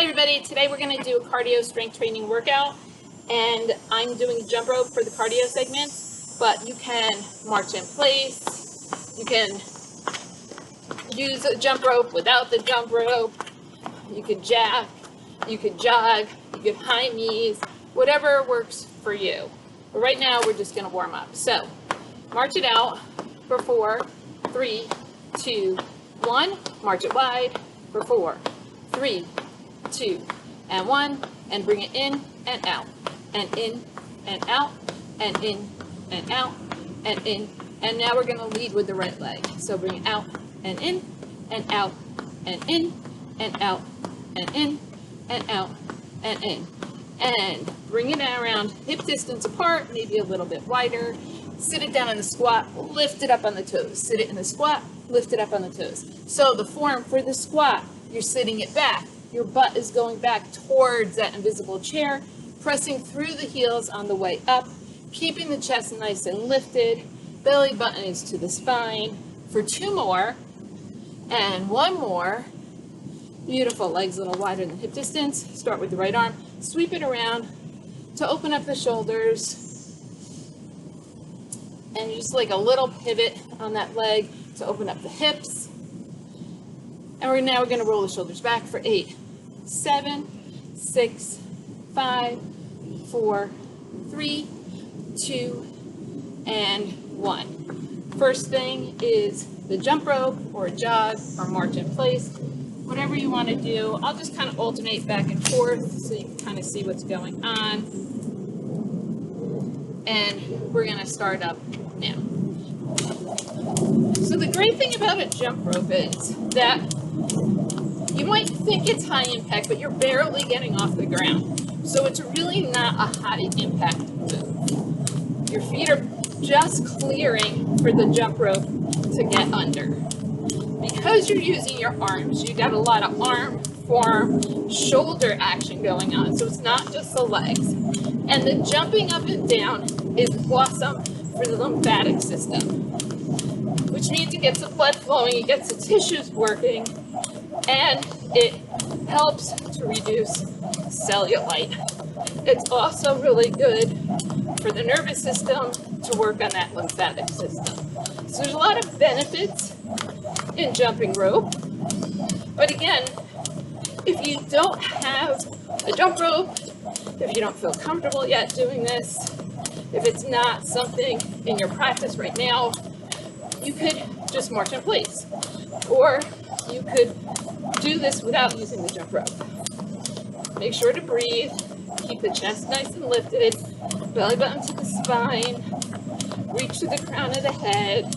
Hi everybody, today we're going to do a cardio strength training workout, and I'm doing jump rope for the cardio segment, but you can march in place, you can use a jump rope without the jump rope, you could jack, you could jog, you could high knees, whatever works for you. But right now we're just going to warm up. So march it out for 4, 3, 2, 1, march it wide for 4, 3, 2, and 1, and bring it in and out, and in and out, and in and out, and in. And now we're going to lead with the right leg. So bring it out and in and out and in and out and in and out and in. And bring it around hip distance apart, maybe a little bit wider. Sit it down in the squat, lift it up on the toes. Sit it in the squat, lift it up on the toes. So the form for the squat, you're sitting it back. Your butt is going back towards that invisible chair, pressing through the heels on the way up, keeping the chest nice and lifted. Belly button is to the spine. For 2 more, and 1 more. Beautiful, legs a little wider than hip distance. Start with the right arm, sweep it around to open up the shoulders. And just like a little pivot on that leg to open up the hips. And now we're going to roll the shoulders back for 8, 7, 6, 5, 4, 3, 2, and 1. First thing is the jump rope or jog or march in place. Whatever you want to do. I'll just kind of alternate back and forth so you can kind of see what's going on. And we're going to start up now. So the great thing about a jump rope is that you might think it's high impact, but you're barely getting off the ground. So it's really not a high impact move. Your feet are just clearing for the jump rope to get under. Because you're using your arms, you got a lot of arm, forearm, shoulder action going on. So it's not just the legs. And the jumping up and down is awesome for the lymphatic system, which means it gets the blood flowing, it gets the tissues working, and it helps to reduce cellulite. It's also really good for the nervous system to work on that lymphatic system. So there's a lot of benefits in jumping rope. But again, if you don't have a jump rope, if you don't feel comfortable yet doing this, if it's not something in your practice right now, you could just march in place. Or you could do this without using the jump rope. Make sure to breathe. Keep the chest nice and lifted. Belly button to the spine. Reach to the crown of the head.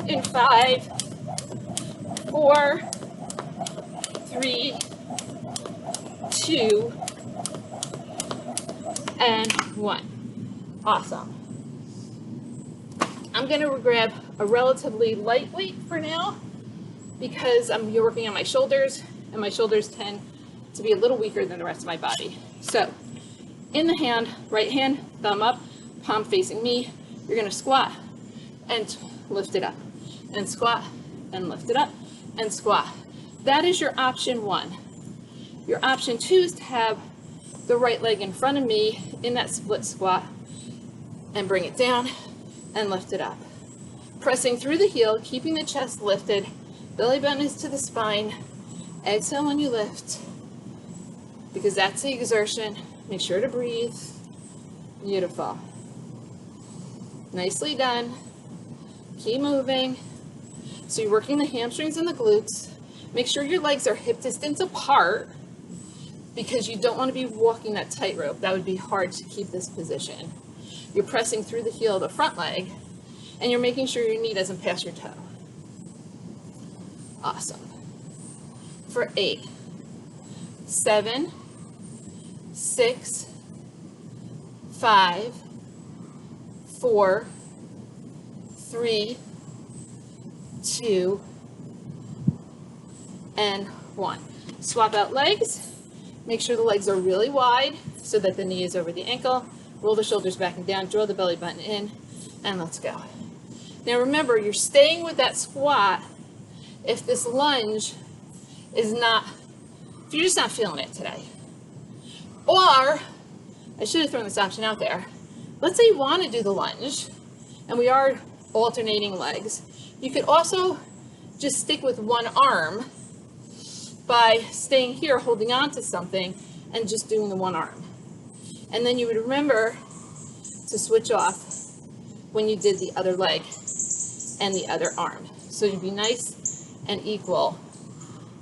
In 5, 4, 3, 2, and 1. Awesome. I'm going to grab a relatively light weight for now because I'm working on my shoulders, and my shoulders tend to be a little weaker than the rest of my body. So in the hand, right hand, thumb up, palm facing me, you're going to squat and lift it up, and squat and lift it up, and squat. That is your option 1. Your option 2 is to have the right leg in front of me in that split squat and bring it down and lift it up. Pressing through the heel, keeping the chest lifted, belly button is to the spine. Exhale when you lift, because that's the exertion. Make sure to breathe. Beautiful. Nicely done. Keep moving. So you're working the hamstrings and the glutes. Make sure your legs are hip distance apart because you don't want to be walking that tightrope. That would be hard to keep this position. You're pressing through the heel of the front leg, and you're making sure your knee doesn't pass your toe. Awesome. For 8, 7, 6, 5, 4, 3, 2, and 1. Swap out legs. Make sure the legs are really wide so that the knee is over the ankle. Roll the shoulders back and down, draw the belly button in, and let's go. Now remember, you're staying with that squat if this lunge is not if you're just not feeling it today. Or, I should have thrown this option out there. Let's say you want to do the lunge, and we are alternating legs. You could also just stick with one arm by staying here, holding on to something, and just doing the one arm. And then you would remember to switch off when you did the other leg and the other arm. So you'd be nice and equal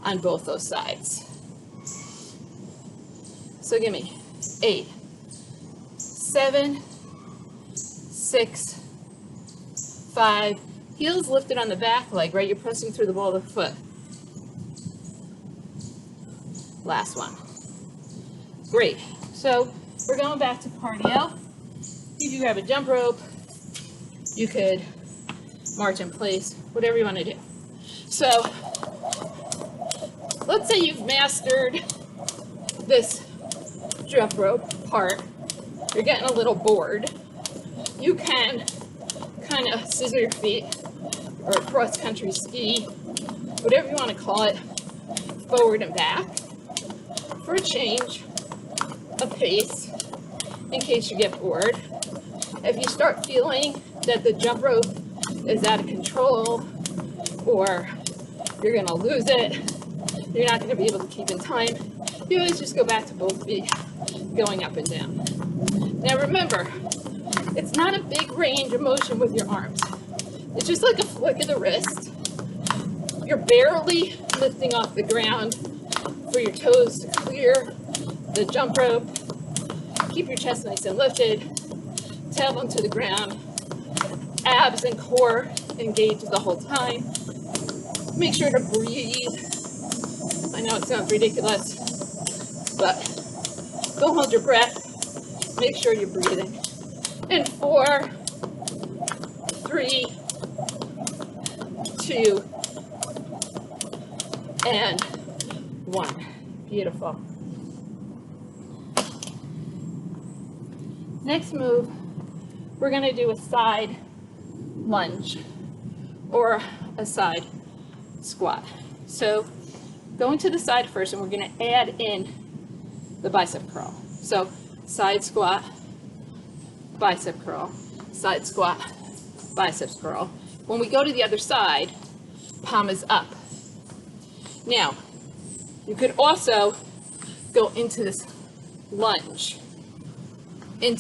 on both those sides. So give me 8, 7, 6, 5. Heels lifted on the back leg, right? You're pressing through the ball of the foot. Last one. Great. So we're going back to cardio. You can grab a jump rope. You could march in place, whatever you want to do. So let's say you've mastered this jump rope part. You're getting a little bored. You can kind of scissor your feet or cross-country ski, whatever you want to call it, forward and back for a change of pace in case you get bored. If you start feeling that the jump rope is out of control or you're going to lose it, you're not going to be able to keep in time, you always just go back to both feet going up and down. Now remember, it's not a big range of motion with your arms. It's just like a flick of the wrist. You're barely lifting off the ground for your toes to clear the jump rope. Keep your chest nice and lifted. Tailbone to the ground. Abs and core engaged the whole time. Make sure to breathe. I know it sounds ridiculous, but don't hold your breath. Make sure you're breathing. In 4, 3, 2, and 1. Beautiful. Next move, we're going to do a side lunge or a side squat. So going to the side first, and we're going to add in the bicep curl. So side squat, bicep curl, side squat, biceps curl. When we go to the other side, palm is up. Now, you could also go into this lunge. We're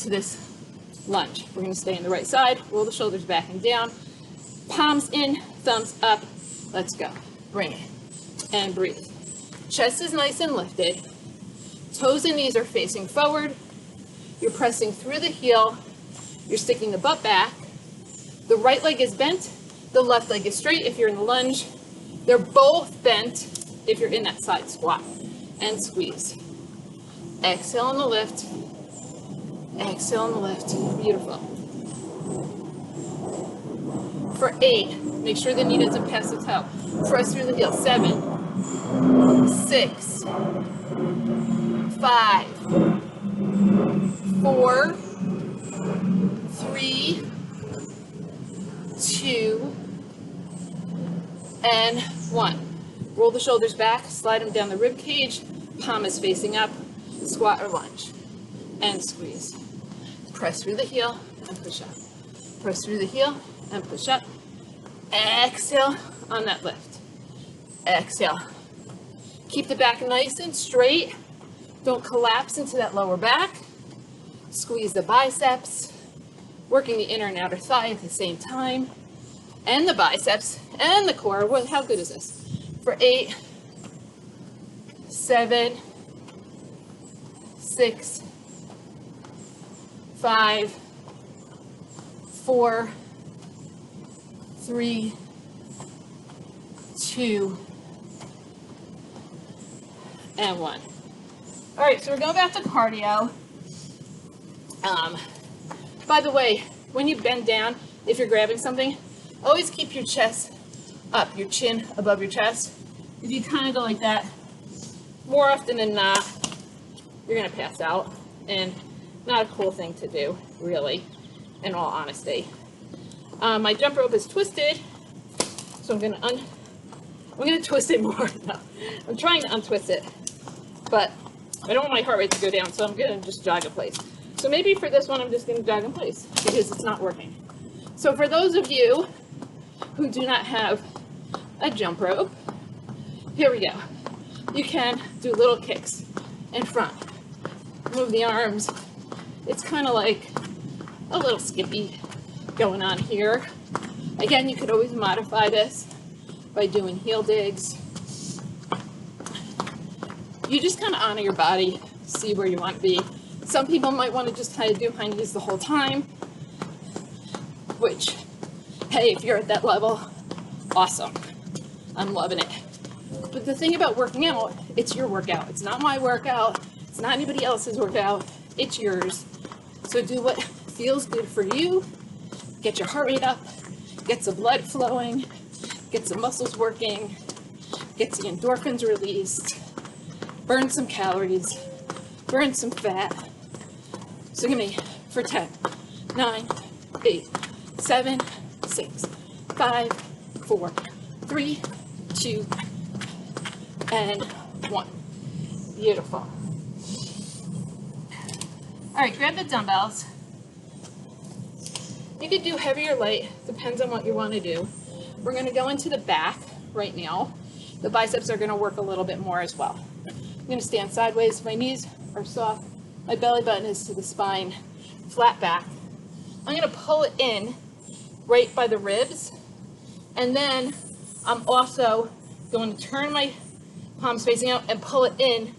going to stay on the right side, roll the shoulders back and down, palms in, thumbs up. Let's go. Bring it and breathe. Chest is nice and lifted. Toes and knees are facing forward. You're pressing through the heel. You're sticking the butt back. The right leg is bent. The left leg is straight if you're in the lunge. They're both bent if you're in that side squat. And squeeze. Exhale on the lift. Exhale on the lift. Beautiful. For 8, make sure the knee doesn't pass the toe. Press through the heel. 7, 6, 5, 4, 3, 2, and 1. Roll the shoulders back, slide them down the rib cage, palm is facing up, squat or lunge, and squeeze. Press through the heel and push up. Press through the heel and push up. Exhale on that lift. Exhale. Keep the back nice and straight. Don't collapse into that lower back. Squeeze the biceps, working the inner and outer thigh at the same time, and the biceps and the core. Well, how good is this? For 8, 7, 6, 5, 4, 3, 2, and 1. All right, so we're going back to cardio. By the way, when you bend down, if you're grabbing something, always keep your chest up, your chin above your chest. If you kind of go like that, more often than not, you're going to pass out. And not a cool thing to do, really, in all honesty. My jump rope is twisted, so I'm going to twist it more. No, I'm trying to untwist it. but I don't want my heart rate to go down, so I'm gonna just jog in place. So maybe for this one, I'm just gonna jog in place because it's not working. So for those of you who do not have a jump rope, here we go. You can do little kicks in front. Move the arms. It's kind of like a little skippy going on here. Again, you could always modify this by doing heel digs. You just kind of honor your body, see where you want to be. Some people might want to just kind of do high knees the whole time, which, hey, if you're at that level, awesome. I'm loving it. But the thing about working out, it's your workout. It's not my workout. It's not anybody else's workout. It's yours. So do what feels good for you. Get your heart rate up. Get some blood flowing. Get some muscles working. Get the endorphins released. Burn some calories. Burn some fat. So give me for 10, 9, 8, 7, 6, 5, 4, 3, 2, and 1. Beautiful. All right, grab the dumbbells. You could do heavy or light, depends on what you want to do. We're going to go into the back right now. The biceps are going to work a little bit more as well. I'm going to stand sideways. My knees are soft. My belly button is to the spine, flat back. I'm going to pull it in right by the ribs. And then I'm also going to turn my palms facing out and pull it in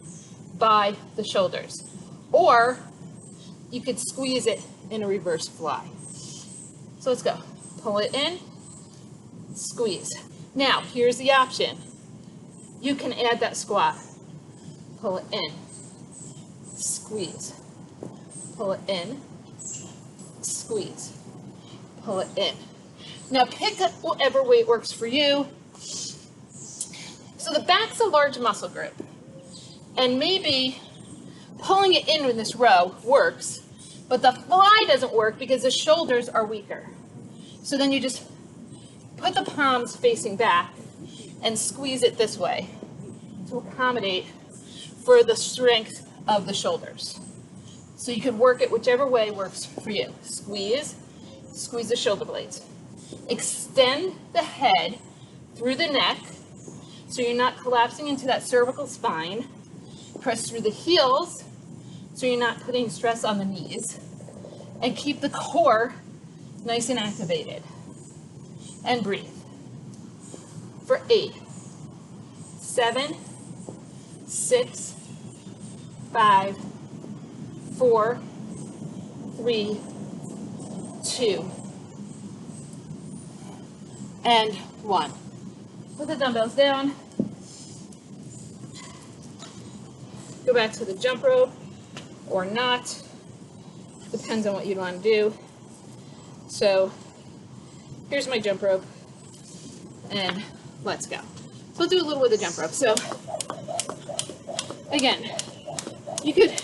by the shoulders. Or you could squeeze it in a reverse fly. So let's go. Pull it in, squeeze. Now, here's the option. You can add that squat. Pull it in, squeeze. Pull it in, squeeze. Pull it in. Now pick up whatever weight works for you. So the back's a large muscle group. And maybe pulling it in this row works, but the fly doesn't work because the shoulders are weaker. So then you just put the palms facing back and squeeze it this way to accommodate for the strength of the shoulders. So you can work it whichever way works for you. Squeeze, squeeze the shoulder blades. Extend the head through the neck so you're not collapsing into that cervical spine. Press through the heels so you're not putting stress on the knees. And keep the core nice and activated. And breathe. For 8, 7, 6, 5, 4, 3, 2, and 1. Put the dumbbells down. Go back to the jump rope or not. Depends on what you'd want to do. So here's my jump rope and let's go. So we'll do a little with the jump rope. So again, you could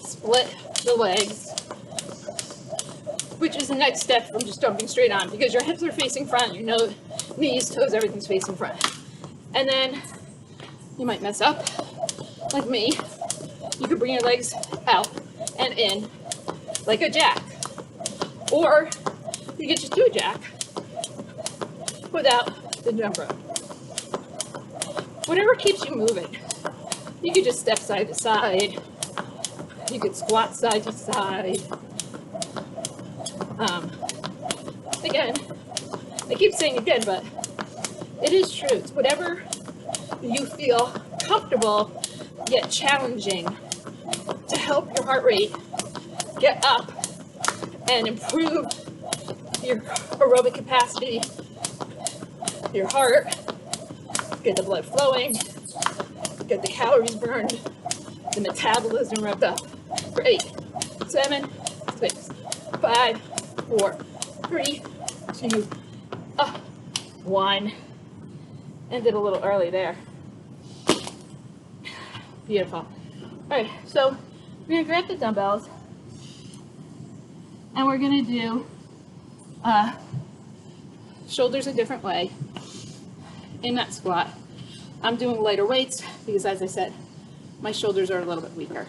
split the legs, which is the next step from just jumping straight on because your hips are facing front, your nose, knees, toes, everything's facing front. And then you might mess up, like me. You could bring your legs out and in like a jack. Or you could just do a jack without the jump rope. Whatever keeps you moving. You could just step side to side. You could squat side to side. Again, I keep saying again, but it is true. It's whatever you feel comfortable yet challenging to help your heart rate get up and improve your aerobic capacity, your heart, get the blood flowing, get the calories burned, the metabolism revved up. For 8, 7, 6, 5, 4, 3, 2, 1. Ended a little early there. Beautiful. All right, so we're gonna grab the dumbbells and we're gonna do shoulders a different way in that squat. I'm doing lighter weights because, as I said, my shoulders are a little bit weaker.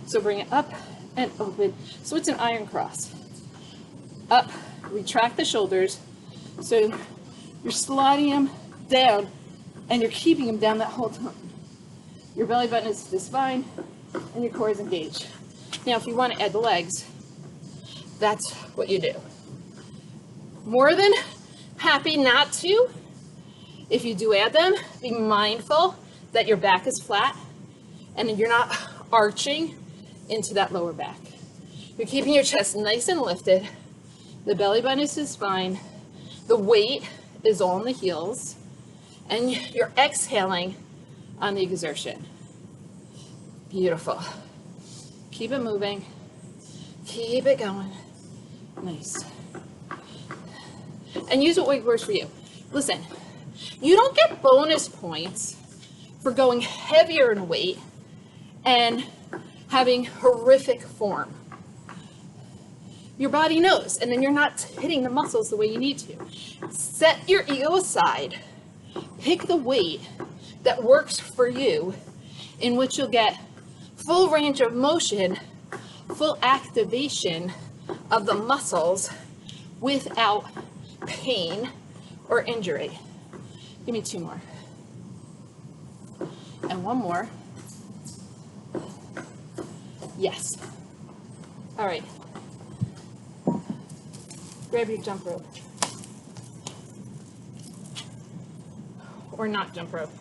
So bring it up and open. So it's an iron cross. Up, retract the shoulders. So you're sliding them down and you're keeping them down that whole time. Your belly button is to the spine and your core is engaged. Now, if you want to add the legs, that's what you do. More than happy not to. If you do add them, be mindful that your back is flat and you're not arching into that lower back. You're keeping your chest nice and lifted. The belly button is to the spine. The weight is on the heels. And you're exhaling on the exertion. Beautiful. Keep it moving. Keep it going. Nice. And use what works for you. Listen, you don't get bonus points for going heavier in weight and having horrific form. Your body knows, and then you're not hitting the muscles the way you need to. Set your ego aside. Pick the weight that works for you, in which you'll get full range of motion, full activation of the muscles without pain or injury. Give me 2 more. And 1 more. Yes. All right. Grab your jump rope. Or not jump rope.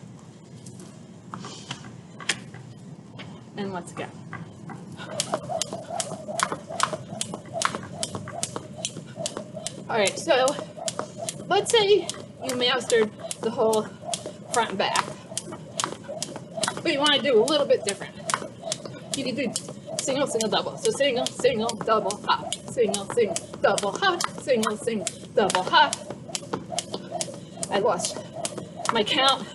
And let's go. All right, so let's say you mastered the whole front and back, but you want to do a little bit different. You can do single, single, double. So single, single, double, hop. Single, single, double, hop. Single, single, double, hop. I lost my count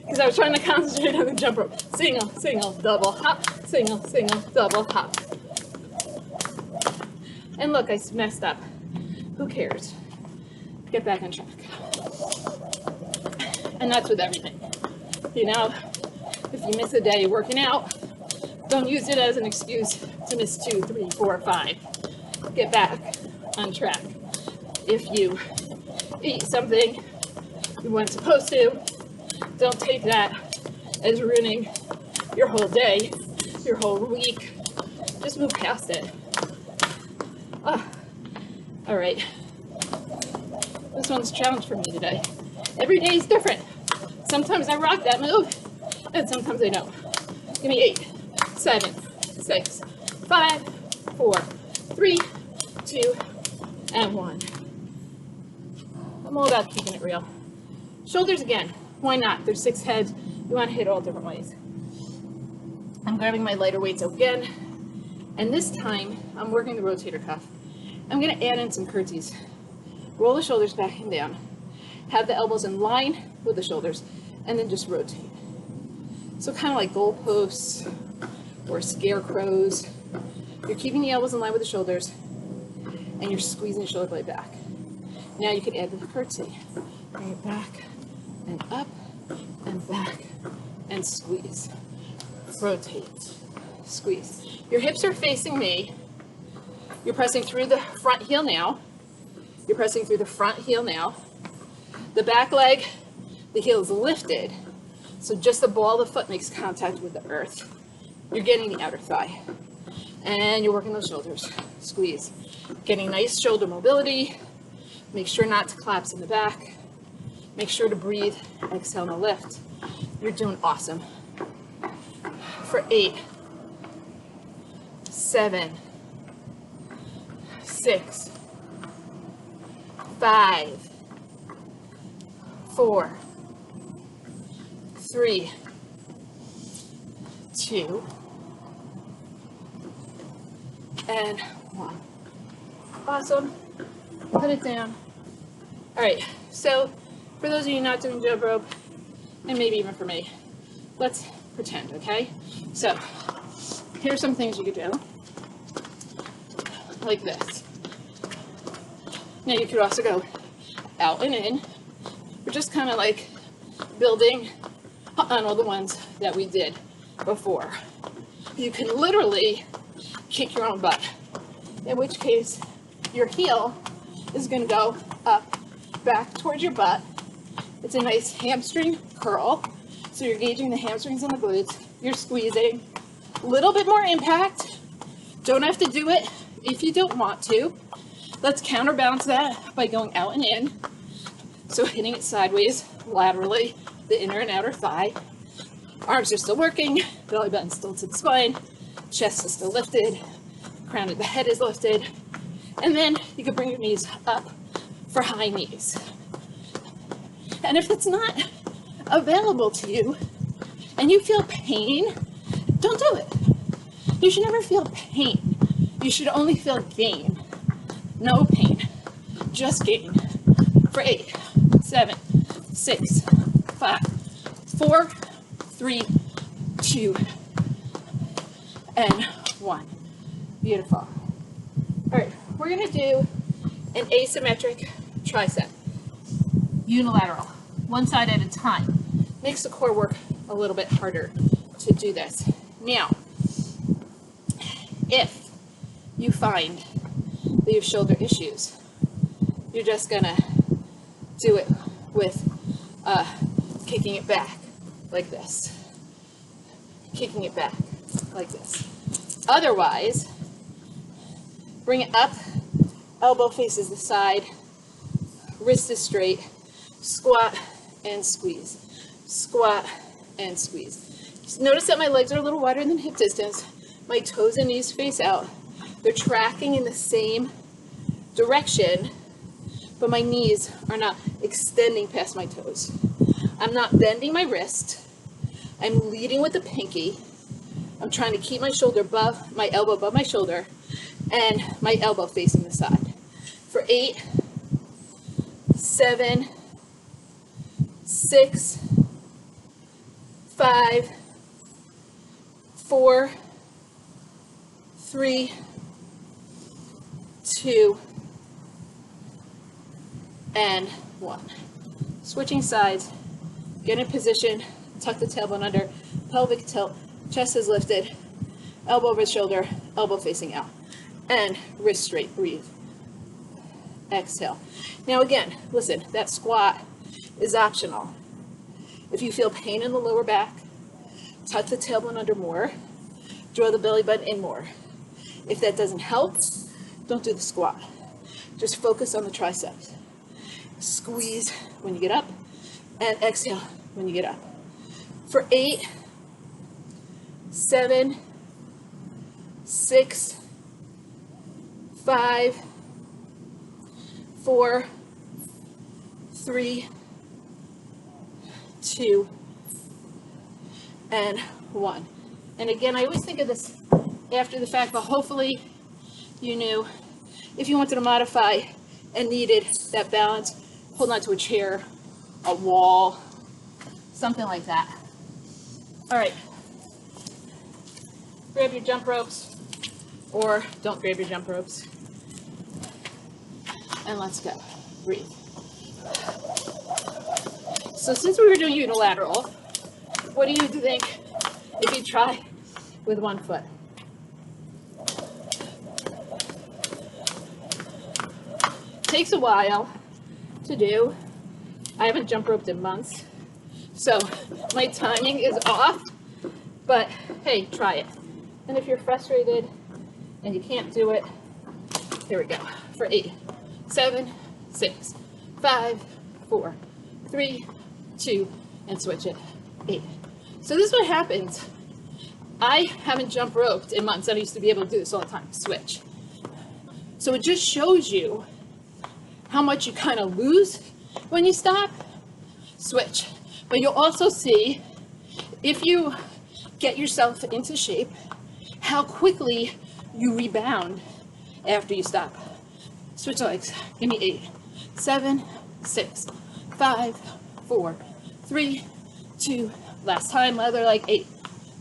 because I was trying to concentrate on the jump rope. Single, single, double, hop. Single, single, double, hop. And look, I messed up. Who cares? Get back on track. And that's with everything. You know, if you miss a day working out, don't use it as an excuse to miss 2, 3, 4, 5. Get back on track. If you eat something you weren't supposed to, don't take that as ruining your whole day, your whole week. Just move past it. Oh, all right. This one's a challenge for me today. Every day is different. Sometimes I rock that move, and sometimes I don't. Give me 8, 7, 6, 5, 4, 3, 2, and 1. I'm all about keeping it real. Shoulders again. Why not? There's 6 heads. You want to hit all different ways. I'm grabbing my lighter weights again, and this time I'm working the rotator cuff. I'm going to add in some curtsies. Roll the shoulders back and down. Have the elbows in line with the shoulders, and then just rotate. So kind of like goalposts or scarecrows. You're keeping the elbows in line with the shoulders, and you're squeezing the shoulder blade back. Now you can add the curtsy. Bring it back and up and back and squeeze. Rotate, squeeze. Your hips are facing me. You're pressing through the front heel now. You're pressing through the front heel now. The back leg, the heel is lifted. So just the ball of the foot makes contact with the earth. You're getting the outer thigh. And you're working those shoulders. Squeeze. Getting nice shoulder mobility. Make sure not to collapse in the back. Make sure to breathe. Exhale and lift. You're doing awesome. For 8, 7, 6, 5, 4, 3, 2, and 1. Awesome. Put it down. All right, so for those of you not doing jump rope, and maybe even for me, let's pretend, okay? So here's some things you could do, like this. Now you could also go out and in. We're just kind of like building on all the ones that we did before. You can literally kick your own butt, in which case your heel is going to go up, back towards your butt. It's a nice hamstring curl. So you're engaging the hamstrings and the glutes. You're squeezing. A little bit more impact. Don't have to do it if you don't want to. Let's counterbalance that by going out and in. So hitting it sideways, laterally, the inner and outer thigh. Arms are still working. Belly button's still to the spine. Chest is still lifted. Crown of the head is lifted. And then you can bring your knees up for high knees. And if it's not available to you and you feel pain, don't do it. You should never feel pain. You should only feel gain. No pain, just gain. For 8, 7, 6, 5, 4, 3, 2, and 1. Beautiful. All right, we're gonna do an asymmetric tricep. Unilateral, one side at a time. Makes the core work a little bit harder to do this. Now, if you find that you have shoulder issues, you're just gonna do it with kicking it back like this. Kicking it back like this. Otherwise, bring it up, elbow faces the side, wrist is straight, squat and squeeze, squat and squeeze. Just notice that my legs are a little wider than hip distance. My toes and knees face out. They're tracking in the same direction, but my knees are not extending past my toes. I'm not bending my wrist. I'm leading with the pinky. I'm trying to keep my shoulder above, my elbow above my shoulder, and my elbow facing the side. For 8, 7, 6, 5, 4, 3, 2, and 1. Switching sides, get in position, tuck the tailbone under, pelvic tilt, chest is lifted, elbow over shoulder, elbow facing out, and wrist straight, breathe. Exhale. Now again, listen, that squat is optional. If you feel pain in the lower back, tuck the tailbone under more, draw the belly button in more. If that doesn't help, don't do the squat. Just focus on the triceps. Squeeze when you get up, and exhale when you get up. For 8, 7, 6, 5, 4, 3, 2, and 1. And again, I always think of this after the fact, but hopefully you knew if you wanted to modify and needed that balance, hold on to a chair, a wall, something like that. All right, grab your jump ropes, or don't grab your jump ropes, and let's go. Breathe. So since we were doing unilateral, what do you think if you try with one foot? Takes a while to do. I haven't jump roped in months, so my timing is off, but hey, try it. And if you're frustrated and you can't do it, here we go. For 8, 7, 6, 5, 4, 3, 2, and switch it. 8. So this is what happens. I haven't jump roped in months. I used to be able to do this all the time. Switch. So it just shows you how much you kind of lose when you stop. Switch. But you'll also see, if you get yourself into shape, how quickly you rebound after you stop. Switch legs. Give me 8, 7, 6, 5, 4, 3, 2. Last time, leather leg. 8,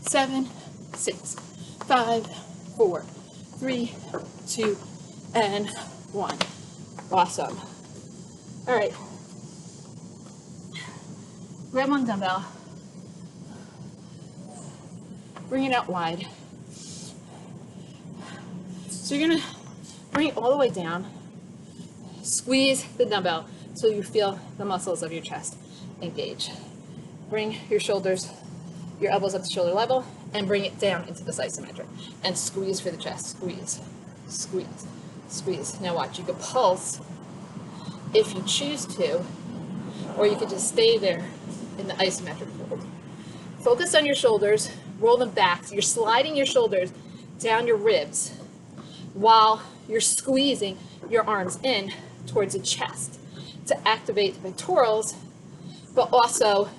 7, 6, 5, 4, 3, 2, and 1. Awesome. All right. Grab one dumbbell. Bring it out wide. So you're gonna bring it all the way down. Squeeze the dumbbell so you feel the muscles of your chest engage. Bring your shoulders, your elbows up to shoulder level, and bring it down into this isometric. And squeeze for the chest. Squeeze, squeeze, squeeze. Now watch, you could pulse if you choose to, or you could just stay there in the isometric hold. Focus on your shoulders, roll them back. So you're sliding your shoulders down your ribs while you're squeezing your arms in towards the chest to activate the pectorals, but also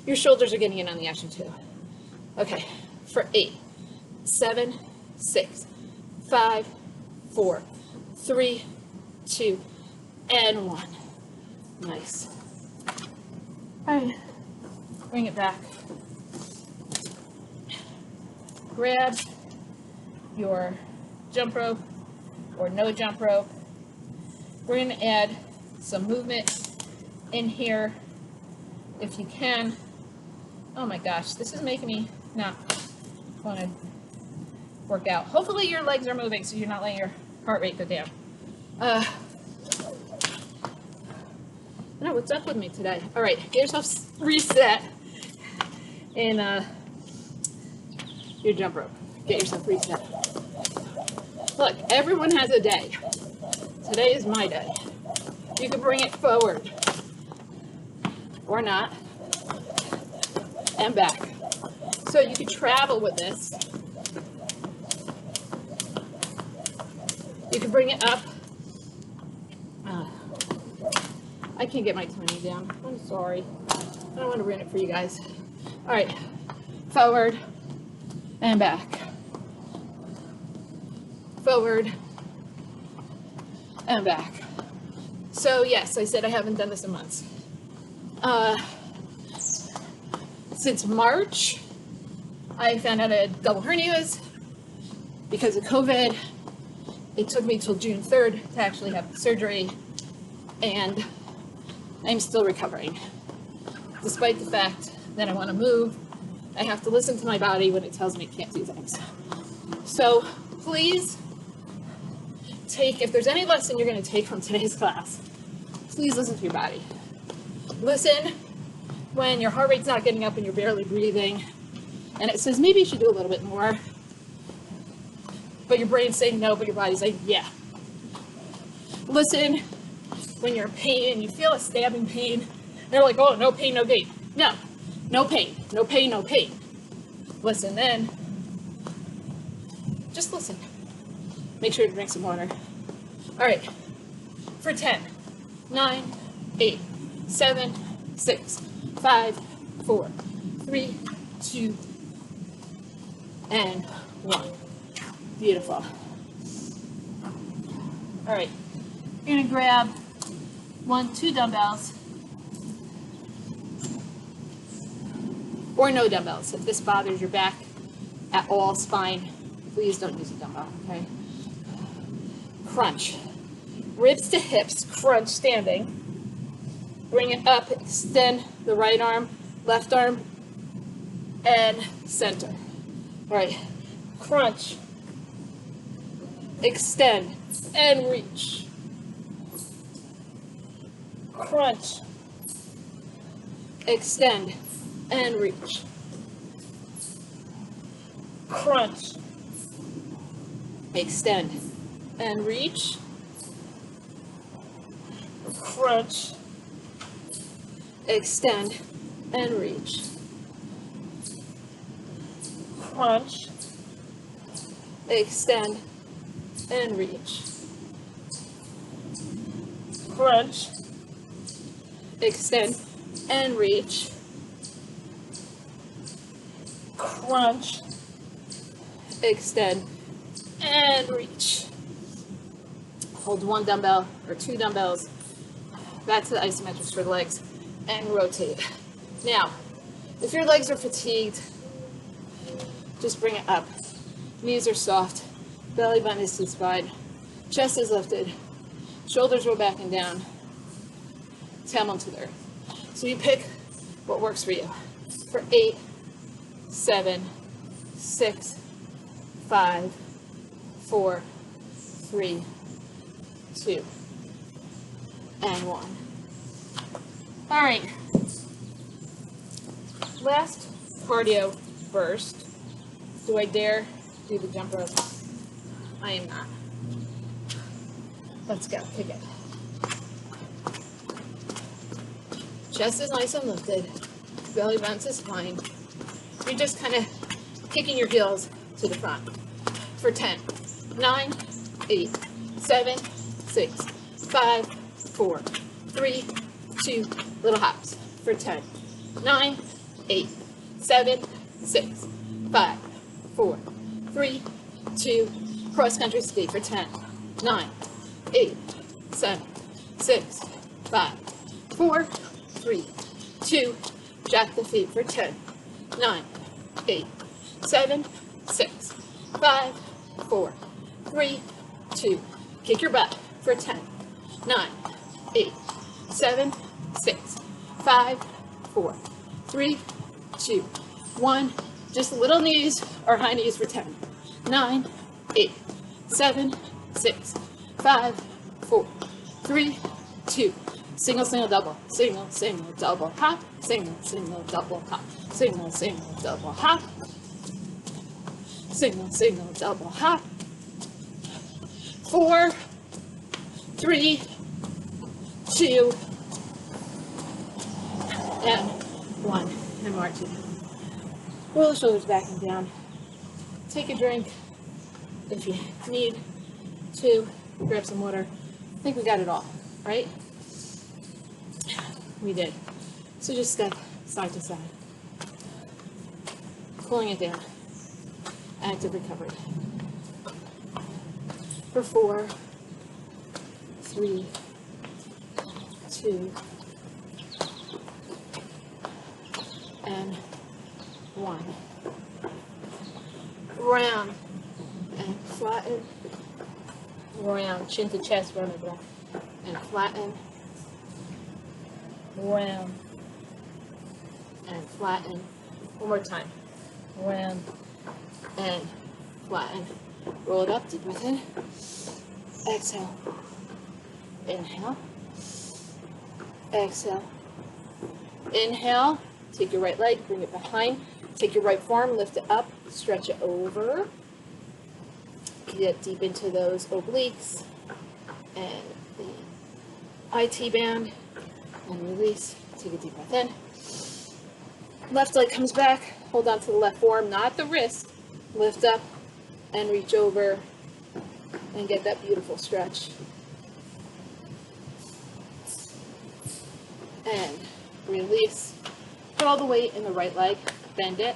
your shoulders are getting in on the action too. Okay, for 8, 7, 6, 5, 4, 3, 2, and 1. Nice. All right, bring it back. Grab your jump rope or no jump rope. We're going to add some movement in here if you can. Oh my gosh, this is making me not want to work out. Hopefully your legs are moving so you're not letting your heart rate go down. I don't know what's up with me today. All right, get yourself reset in your jump rope. Get yourself reset. Look, everyone has a day. Today is my day. You can bring it forward or not and back. So you can travel with this. You can bring it up. I can't get my tummy down. I'm sorry. I don't want to ruin it for you guys. All right, forward and back. Forward and back. So yes, I said I haven't done this in months. Since March, I found out I had double hernias because of COVID. It took me till June 3rd to actually have the surgery, and I'm still recovering. Despite the fact that I want to move, I have to listen to my body when it tells me it can't do things. So please take, if there's any lesson you're going to take from today's class, please listen to your body. Listen when your heart rate's not getting up and you're barely breathing, and it says maybe you should do a little bit more, but your brain's saying no, but your body's saying yeah. Listen when you're in pain and you feel a stabbing pain, and you're like, oh, no pain, no gain. No, no pain, no pain, no pain. Listen then. Just listen. Make sure to drink some water. All right, for 10, 9, 8, 7, 6, 5, 4, 3, 2, and 1. Beautiful. All right, you're gonna grab 1, 2 dumbbells, or no dumbbells. If this bothers your back at all, spine, please don't use a dumbbell, okay? Crunch. Ribs to hips, crunch standing. Bring it up, extend the right arm, left arm, and center. All right, crunch, extend, and reach. Crunch, extend, and reach. Crunch, extend, and reach. Crunch, extend, and reach. Crunch, extend, and reach. Crunch, extend, and reach. Crunch, extend, and reach. Hold 1 dumbbell or 2 dumbbells back to the isometrics for the legs and rotate. Now, if your legs are fatigued, just bring it up. Knees are soft, belly button is to the spine, chest is lifted, shoulders roll back and down, tailbone to the earth. So you pick what works for you. For 8, 7, 6, 5, 4, 3, 2, and 1. All right. Last cardio burst. Do I dare do the jump rope? I am not. Let's go. Kick it. Chest is nice and lifted. Belly bounce is fine. You're just kind of kicking your heels to the front for 10, 9, 8, 7, 6, 5, 4, 3, 2, little hops for 10, 9, 8, 7, 6, 5, 4, 3, 2, cross country ski for 10, 9, 8, 7, 6, 5, 4, 3, 2, jack the feet for 10, 9, 8, 7, 6, 5, 4, 3, 2, kick your butt for 10, 9, 8, 7, 6, 5, 4, 3, 2, 1, just little knees or high knees for 10, 9, 8, 7, 6, 5, 4, 3, 2, single, single, double, single, single, double, hop, single, single, double, hop, single, single, double, hop, single, single, double, hop, 4, 3, 2, and 1, and march it. Roll the shoulders back and down. Take a drink if you need to. Grab some water. I think we got it all, right? We did. So just step side to side. Pulling it down. Active recovery. For 4, 3, 2, and 1. Round and flatten. Round, chin to chest, round and back. And flatten. Round and flatten. One more time. Round and flatten. Roll it up, deep breath in. Exhale. Inhale. Exhale. Inhale. Take your right leg, bring it behind. Take your right forearm, lift it up, stretch it over. Get deep into those obliques and the IT band and release. Take a deep breath in. Left leg comes back, hold on to the left forearm, not the wrist. Lift up and reach over and get that beautiful stretch. And release. Put all the weight in the right leg, bend it.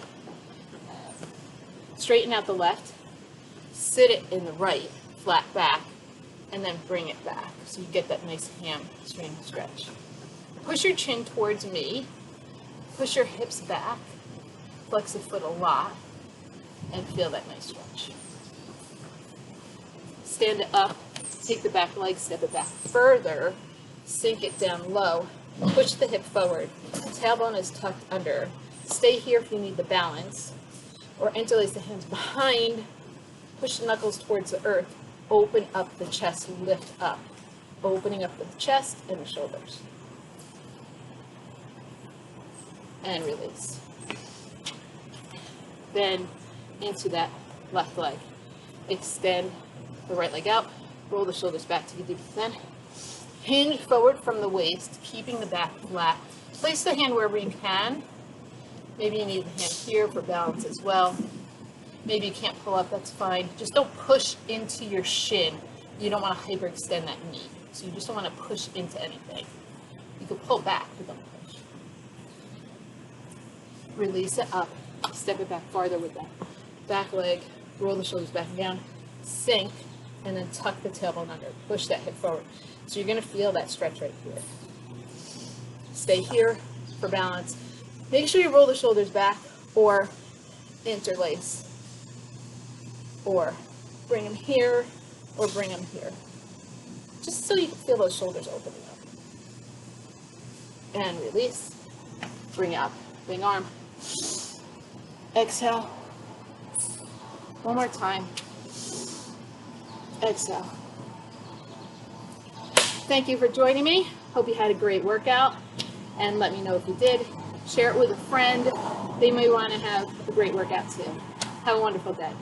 Straighten out the left. Sit it in the right, flat back, and then bring it back so you get that nice hamstring stretch. Push your chin towards me, push your hips back, flex the foot a lot, and feel that nice stretch. Stand it up, take the back leg, step it back further, sink it down low, push the hip forward, tailbone is tucked under. Stay here if you need the balance, or interlace the hands behind. Push the knuckles towards the earth. Open up the chest, lift up. Opening up the chest and the shoulders. And release. Then into that left leg. Extend the right leg out. Roll the shoulders back to the deep breath in. Hinge forward from the waist, keeping the back flat. Place the hand wherever you can. Maybe you need the hand here for balance as well. Maybe you can't pull up, that's fine. Just don't push into your shin. You don't want to hyperextend that knee. So you just don't want to push into anything. You can pull back, but don't push. Release it up. Step it back farther with that back leg. Roll the shoulders back and down. Sink, and then tuck the tailbone under. Push that hip forward. So you're going to feel that stretch right here. Stay here for balance. Make sure you roll the shoulders back or interlace. Or bring them here, or bring them here. Just so you can feel those shoulders opening up. And release. Bring up. Big arm. Exhale. One more time. Exhale. Thank you for joining me. Hope you had a great workout, and let me know if you did. Share it with a friend. They may want to have a great workout too. Have a wonderful day.